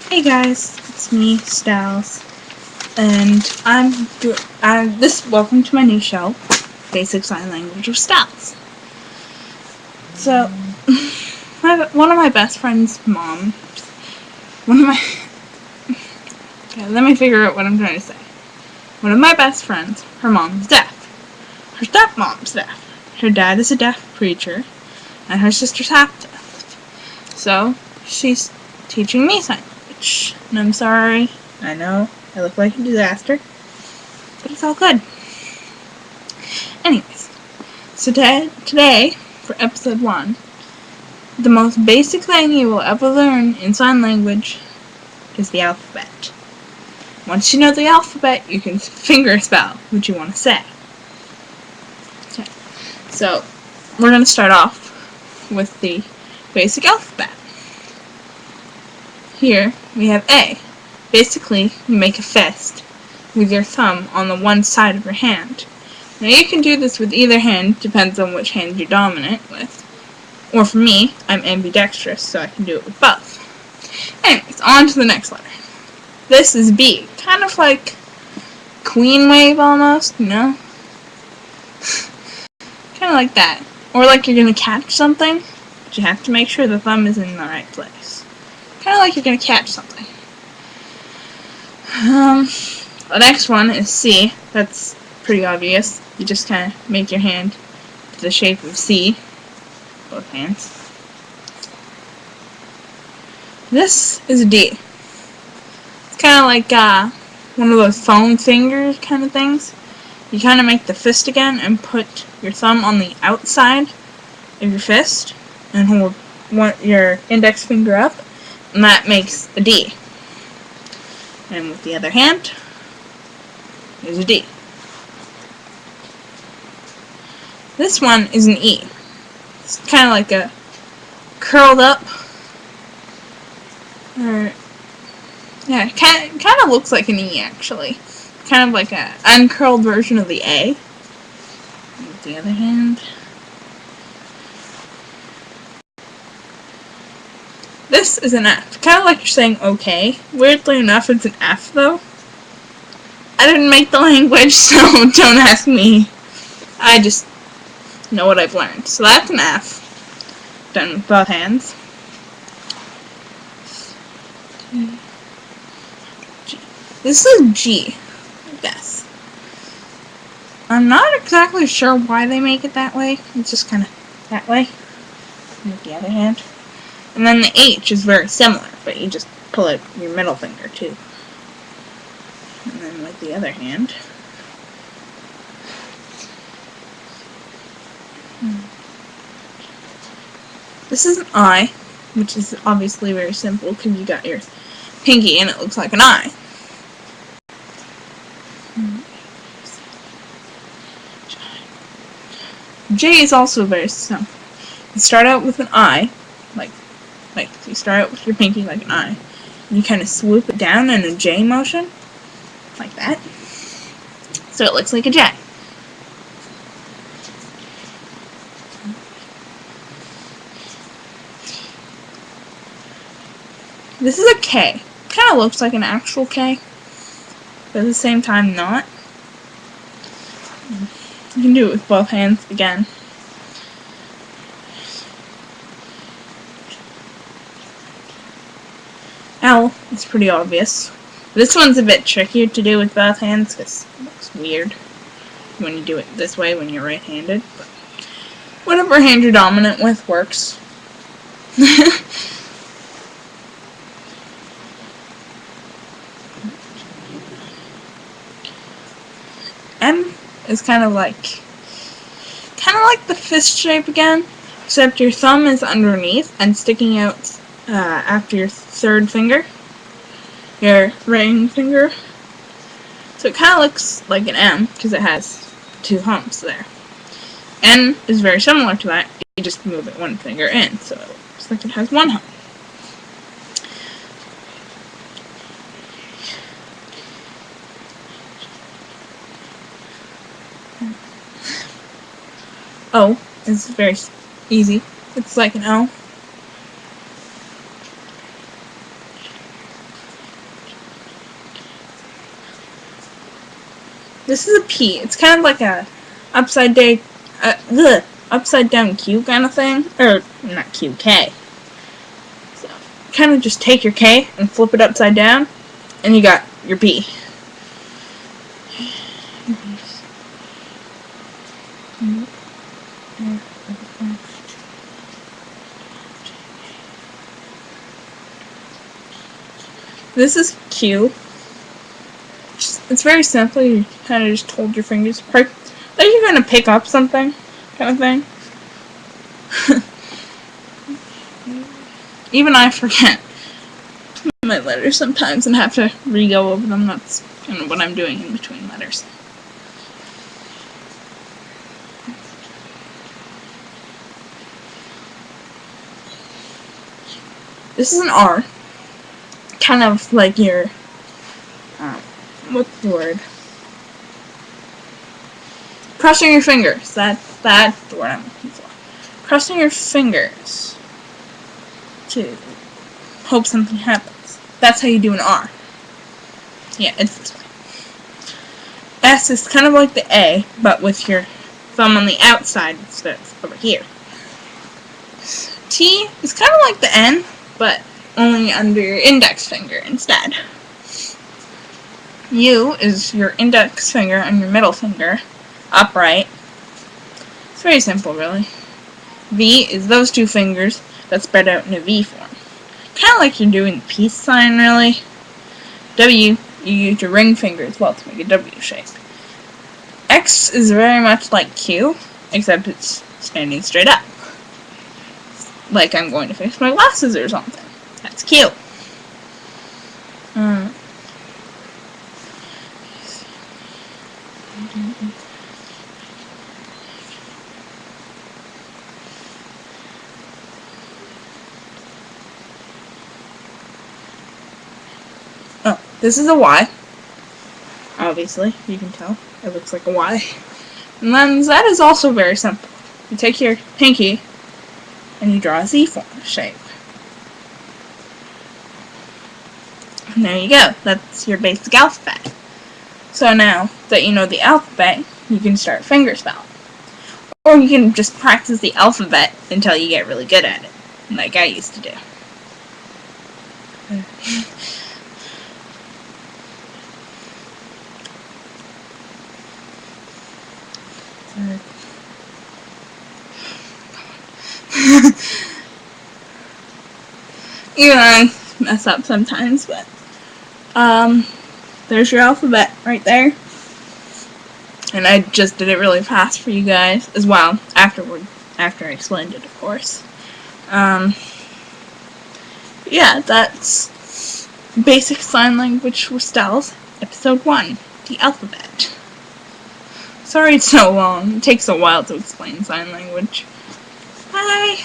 Hey guys, it's me, Stellz, and welcome to my new show, Basic Sign Language with Stellz. So, one of my best friend's mom, let me figure out what I'm trying to say. One of my best friends, her mom's deaf. Her stepmom's deaf. Her dad is a deaf preacher, and her sister's half deaf. So, she's teaching me sign language. And I'm sorry, I know, I look like a disaster, but it's all good. Anyways, so today, for episode 1, the most basic thing you will ever learn in sign language is the alphabet. Once you know the alphabet, you can finger spell what you want to say. Okay. So, we're going to start off with the basic alphabet. Here, we have A. Basically, you make a fist with your thumb on the one side of your hand. Now, you can do this with either hand, depends on which hand you're dominant with. Or for me, I'm ambidextrous, so I can do it with both. Anyways, on to the next letter. This is B. Kind of like queen wave almost, you know? Kind of like that. Or like you're going to catch something, but you have to make sure the thumb is in the right place. Kind of like you're going to catch something. The next one is C. That's pretty obvious. You just kind of make your hand to the shape of C. Both hands. This is D. It's kind of like one of those foam fingers kind of things. You kind of make the fist again and put your thumb on the outside of your fist and hold your index finger up, and that makes a D. And with the other hand, there's a D. This one is an E. It's kind of like a curled up, or yeah, kind of looks like an E actually. Kind of like an uncurled version of the A. And with the other hand, this is an F. Kind of like you're saying okay. Weirdly enough, it's an F though. I didn't make the language, so don't ask me. I just know what I've learned. So that's an F. Done with both hands. G. This is G, I guess. I'm not exactly sure why they make it that way. It's just kind of that way. And with the other hand. And then the H is very similar, but you just pull out your middle finger too. And then with the other hand. This is an I, which is obviously very simple because you got your pinky and it looks like an I. J is also very simple. You start out with an I, like you start out with your pinky like an I. And you kind of swoop it down in a J motion, like that. So it looks like a J. This is a K. Kind of looks like an actual K, but at the same time not. You can do it with both hands again. L is pretty obvious. This one's a bit trickier to do with both hands because it looks weird when you do it this way when you're right-handed. But whatever hand you're dominant with works. M is kind of like the fist shape again, except your thumb is underneath and sticking out after your third finger, your ring finger. So it kind of looks like an M because it has 2 humps there. N is very similar to that. You just move it one finger in, so it looks like it has 1 hump. O is very easy. It's like an O. This is a P. It's kind of like a upside down Q kind of thing. Or, not Q, K. So, kind of just take your K and flip it upside down, and you got your P. This is Q. It's very simple. You kind of just hold your fingers apart, like you're going to pick up something, kind of thing. Even I forget my letters sometimes and have to re-go over them. That's kind of what I'm doing in between letters. This is an R. Kind of like your, what's the word? Crossing your fingers. That's the word I'm looking for. Crossing your fingers to hope something happens. That's how you do an R. Yeah, it's this way. S is kind of like the A, but with your thumb on the outside instead of over here. T is kind of like the N, but only under your index finger instead. U is your index finger and your middle finger upright. It's very simple, really. V is those two fingers that spread out in a V form. Kind of like you're doing the peace sign, really. W, you use your ring finger as well to make a W shape. X is very much like Q, except it's standing straight up. Like I'm going to fix my glasses or something. That's Q. Oh, this is a Y. Obviously, you can tell. It looks like a Y. And then Z is also very simple. You take your pinky and you draw a Z form shape. And there you go. That's your basic alphabet. So now that you know the alphabet, you can start fingerspelling. Or you can just practice the alphabet until you get really good at it, like I used to do. Even I mess up sometimes, but there's your alphabet right there. And I just did it really fast for you guys as well, after I explained it, of course. Yeah, that's Basic Sign Language with Stellz, Episode 1, the alphabet. Sorry it's so long. It takes a while to explain sign language. Bye!